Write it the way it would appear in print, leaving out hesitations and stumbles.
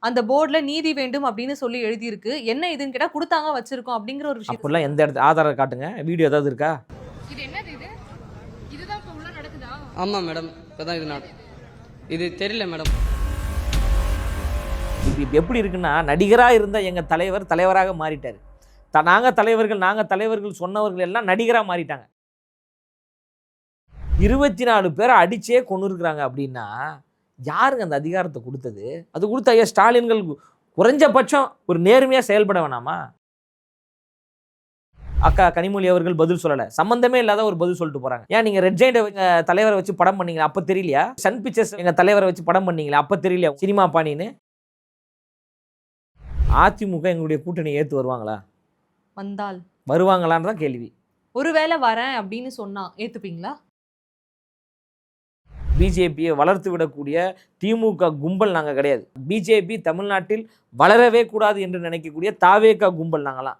அந்த போர்டுல நீதி வேண்டும் அப்படின்னு சொல்லி எழுதியிருக்கு. என்ன இதுன்னு கேட்டா குடுத்தாங்க வச்சிருக்கோம் அப்படிங்கிற ஒரு விஷயம். அப்படிலாம் எந்த இடத்துல ஆதாரம் காட்டுங்க, வீடியோ ஏதாவது இருக்கா? இது என்னது இது? இதுதான் இப்ப உள்ள நடக்குதா? ஆமா மேடம், இப்பதான் இது தெரியல மேடம். இது எப்படி இருக்குன்னா, நடிகராக இருந்த எங்கள் தலைவர் தலைவராக மாறிட்டார். நாங்கள் தலைவர்கள் சொன்னவர்கள் எல்லாம் நடிகராக மாறிட்டாங்க. 24 பேரை அடிச்சே கொண்டு இருக்கிறாங்க அப்படின்னா யாருங்க அந்த அதிகாரத்தை கொடுத்தது? அது கொடுத்த ஐயா ஸ்டாலின்கள் குறைஞ்சபட்சம் ஒரு நேர்மையாக செயல்பட வேணாமா? அக்கா கனிமொழி அவர்கள் பதில் சொல்லலை, சம்பந்தமே இல்லாத ஒரு பதில் சொல்லிட்டு போறாங்க. ஏன் நீங்க ரெட் ஜெயிண்ட் தலைவரை வச்சு படம் பண்ணீங்களா, அப்ப தெரியலையா? சன் பிக்சர்ஸ் எங்க தலைவரை வச்சு படம் பண்ணீங்களா, அப்ப தெரியலையா சினிமா பாணின்னு? அதிமுக எங்களுடைய கூட்டணி ஏத்து வருவாங்களா? வருவாங்களான்னு தான் கேள்வி. ஒருவேளை வரேன் அப்படின்னு சொன்னா ஏத்துப்பீங்களா? பிஜேபியை வளர்த்து விடக்கூடிய திமுக கும்பல் நாங்கள் கிடையாது. பிஜேபி தமிழ்நாட்டில் வளரவே கூடாது என்று நினைக்கக்கூடிய தாவேகா கும்பல் நாங்களாம்.